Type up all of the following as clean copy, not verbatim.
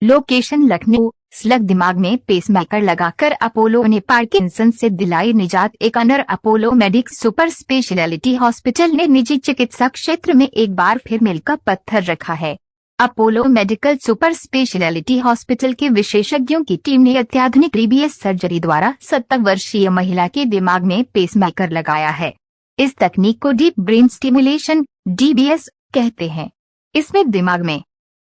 Location Lucknow. Slug दिमाग में pacemaker लगाकर अपोलो ने पार्किंसन से दिलाई निजात। एक owner Apollo medics super speciality hospital ने निजी चिकित्सा क्षेत्र में एक बार फिर मील का पत्थर रखा है। Apollo medical super speciality hospital के विशेषज्ञों की टीम ने अत्याधुनिक डीबीएस सर्जरी द्वारा 70 वर्षीय महिला के दिमाग में पेसमेकर लगाया है। इस तकनीक को डीप ब्रेन स्टिमुलेशन डीबीएस कहते हैं। इसमें दिमाग में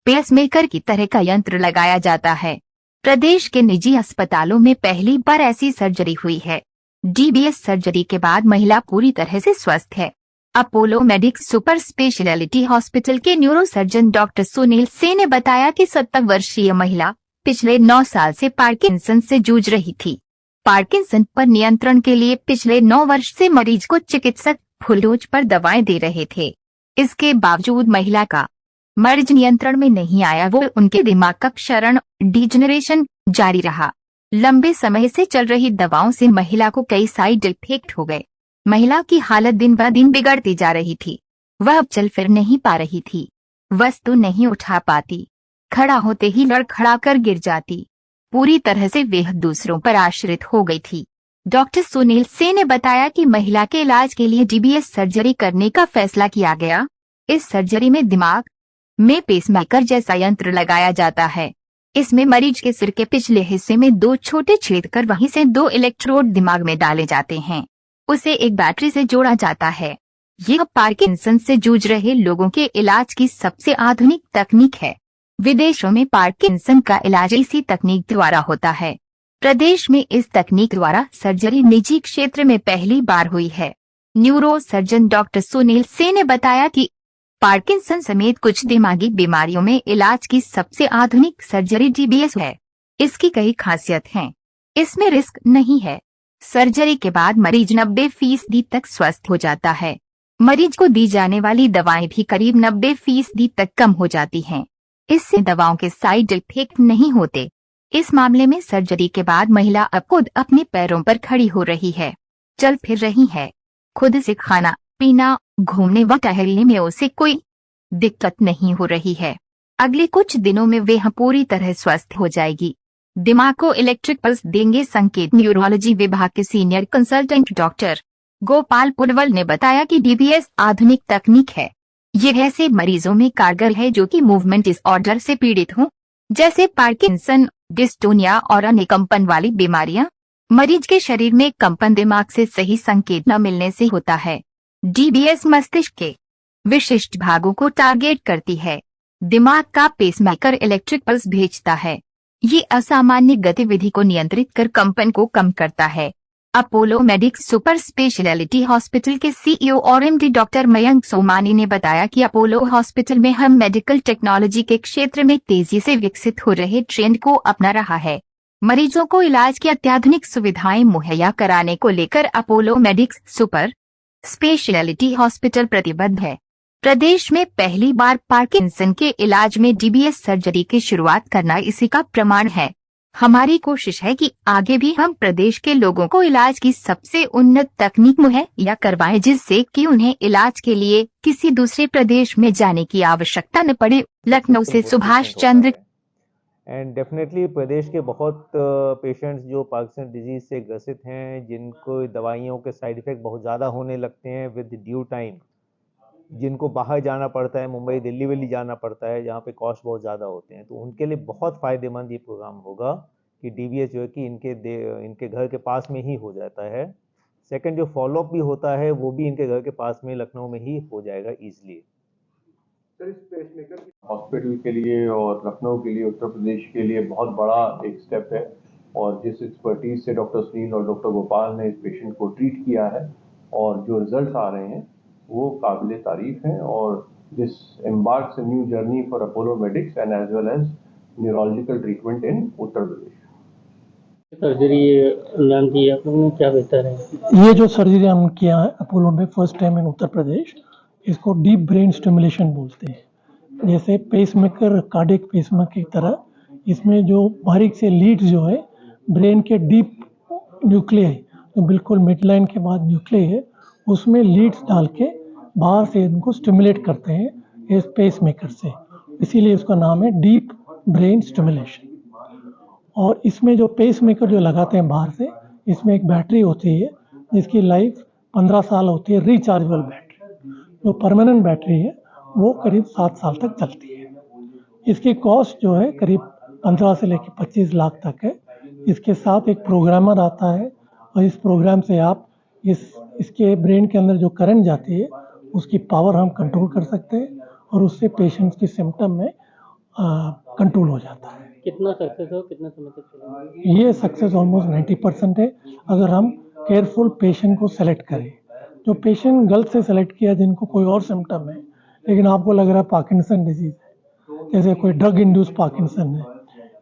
पेसमेकर की तरह का यंत्र लगाया जाता है। प्रदेश के निजी अस्पतालों में पहली बार ऐसी सर्जरी हुई है। डीबीएस सर्जरी के बाद महिला पूरी तरह से स्वस्थ है। Apollo medics super speciality hospital के न्यूरोसर्जन डॉक्टर सुनील से ने बताया कि 70 वर्षीय महिला पिछले 9 साल से पार्किंसन से जूझ रही थी। पार्किंसन पर नियंत्रण के लिए पिछले 9 वर्ष से मरीज को चिकित्सक फुल डोज पर दवाएं दे रहे थे। इसके बावजूद महिला का मर्ज नियंत्रण में नहीं आया। वो उनके दिमाग का क्षरण डिजेनरेशन जारी रहा। लंबे समय से चल रही दवाओं से महिला को कई साइड इफेक्ट हो गए। महिला की हालत दिन ब दिन बिगड़ती जा रही थी। वह अब चल फिर नहीं पा रही थी, वस्तु नहीं उठा पाती, खड़ा होते ही लड़खड़ा कर गिर जाती। पूरी तरह से वह दूसरों पर आश्रित हो गई थी। डॉक्टर सुनील से ने बताया कि महिला के इलाज के लिए डीबीएस सर्जरी करने का फैसला किया गया। इस सर्जरी में दिमाग में पेसमेकर जैसा यंत्र लगाया जाता है। इसमें मरीज के सिर के पिछले हिस्से में 2 छोटे छेद कर वहीं से 2 इलेक्ट्रोड दिमाग में डाले जाते हैं। उसे एक बैटरी से जोड़ा जाता है। यह पार्किंसन से जूझ रहे लोगों के इलाज की सबसे आधुनिक तकनीक है। विदेशों में पार्किंसन का इलाज इसी तकनीक द्वारा होता है। प्रदेश में इस तकनीक द्वारा सर्जरी निजी क्षेत्र में पहली बार हुई है। न्यूरो सर्जन डॉक्टर सुनील से ने बताया कि पार्किंसन समेत कुछ दिमागी बीमारियों में इलाज की सबसे आधुनिक सर्जरी डीबीएस है। इसकी कई खासियत हैं। इसमें रिस्क नहीं है। सर्जरी के बाद मरीज 90% तक स्वस्थ हो जाता है। मरीज को दी जाने वाली दवाएं भी करीब 90% तक कम हो जाती हैं। इससे दवाओं के साइड इफेक्ट नहीं होते। इस मामले में सर्जरी के बाद महिला अब खुद अपने पैरों पर खड़ी हो रही है, चल फिर रही है। खुद से खाना पीना, घूमने व टहलने में उसे कोई दिक्कत नहीं हो रही है। अगले कुछ दिनों में वह पूरी तरह स्वस्थ हो जाएगी। दिमाग को इलेक्ट्रिक पल्स देंगे संकेत। न्यूरोलॉजी विभाग के सीनियर कंसल्टेंट डॉक्टर गोपाल पुरवल ने बताया कि डीबीएस आधुनिक तकनीक है। ये ऐसे मरीजों में कारगर है जो कि मूवमेंट डिसऑर्डर से पीड़ित हों, जैसे पार्किंसन, डिस्टोनिया और अन्य कंपन वाली बीमारियां। मरीज के शरीर में कंपन दिमाग से सही संकेत न मिलने से होता है। डीबीएस मस्तिष्क के विशिष्ट भागों को टारगेट करती है। दिमाग का पेसमेकर इलेक्ट्रिक पल्स भेजता है। ये असामान्य गतिविधि को नियंत्रित कर कंपन को कम करता है। Apollo medics super speciality hospital के सीईओ और एमडी डॉक्टर मयंक सोमानी ने बताया कि अपोलो हॉस्पिटल में हम मेडिकल टेक्नोलॉजी के क्षेत्र में तेजी से विकसित हो रहे ट्रेंड को अपना रहा है। मरीजों को इलाज की अत्याधुनिक सुविधाएं मुहैया कराने को लेकर Apollo medics super speciality hospital प्रतिबद्ध है। प्रदेश में पहली बार पार्किंसन के इलाज में डीबीएस सर्जरी की शुरुआत करना इसी का प्रमाण है। हमारी कोशिश है कि आगे भी हम प्रदेश के लोगों को इलाज की सबसे उन्नत तकनीक मुहैया करवाएं, जिससे कि उन्हें इलाज के लिए किसी दूसरे प्रदेश में जाने की आवश्यकता न पड़े। लखनऊ से सुभाष चंद्र। एंड डेफिनेटली प्रदेश के बहुत पेशेंट्स जो पार्किंसन डिजीज से ग्रसित हैं, जिनको दवाइयों के साइड इफेक्ट बहुत ज़्यादा होने लगते हैं विद ड्यू टाइम, जिनको बाहर जाना पड़ता है, मुंबई दिल्ली वल्ली जाना पड़ता है, जहाँ पे कॉस्ट बहुत ज़्यादा होते हैं, तो उनके लिए बहुत फ़ायदेमंद ये प्रोग्राम होगा कि डीबीएस जो है कि इनके घर के पास में ही हो जाता है। सेकंड, जो फॉलोअप भी होता है वो भी इनके घर के पास में लखनऊ में ही हो जाएगा ईजिली। हॉस्पिटल के लिए और लखनऊ के लिए, उत्तर प्रदेश के लिए बहुत बड़ा एक स्टेप है। और जिस एक्सपर्टीज से डॉक्टर सुनील और डॉक्टर गोपाल ने इस पेशेंट को ट्रीट किया है और जो रिजल्ट आ रहे हैं वो काबिल तारीफ हैं। और this embarks a new journey for Apollo Medics and as well as neurological treatment in Uttar Pradesh. Surgery नाम की आप लोगों ने क्या बेहतर है? ये जो सर्जरी हम किया है अपोलो में फर्स्ट टाइम इन उत्तर प्रदेश, इसको डीप ब्रेन स्टिमुलेशन बोलते हैं। जैसे पेसमेकर, कार्डियक पेसमेकर की तरह इसमें जो बारीक से लीड्स जो है ब्रेन के डीप न्यूक्लियस, जो बिल्कुल मिड लाइन के बाद न्यूक्लियस है, उसमें लीड्स डाल के बाहर से इनको स्टिमुलेट करते हैं इस पेसमेकर से। इसीलिए उसका नाम है डीप ब्रेन स्टिमुलेशन। और इसमें जो पेसमेकर जो लगाते हैं बाहर से, इसमें एक बैटरी होती है जिसकी लाइफ 15 साल होती है, रिचार्जेबल बैटरी। जो परमानेंट बैटरी है वो करीब 7 साल तक चलती है। इसकी कॉस्ट जो है करीब 15 से लेकर 25 लाख तक है। इसके साथ एक प्रोग्रामर आता है और इस प्रोग्राम से आप इसके ब्रेन के अंदर जो करंट जाती है उसकी पावर हम कंट्रोल कर सकते हैं और उससे पेशेंट्स की सिम्टम में कंट्रोल हो जाता है। कितना सक्सेस हो, कितना समय तक चलेगा? ये सक्सेस ऑलमोस्ट 90% है अगर हम केयरफुल पेशेंट को सेलेक्ट करें। जो पेशेंट गलत से सेलेक्ट किया जिनको कोई और सिम्टम है लेकिन आपको लग रहा है पार्किंसन डिजीज है, जैसे कोई ड्रग इंड्यूस पार्किंसन है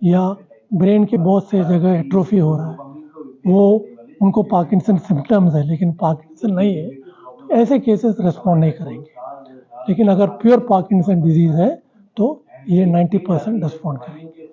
या ब्रेन के बहुत से जगह एट्रोफी हो रहा है, वो उनको पार्किंसन सिम्टम्स है लेकिन पार्किंसन नहीं है, तो ऐसे केसेस रिस्पॉन्ड नहीं करेंगे। लेकिन अगर प्योर पार्किंसन डिजीज है तो ये 90% रिस्पॉन्ड करेंगे।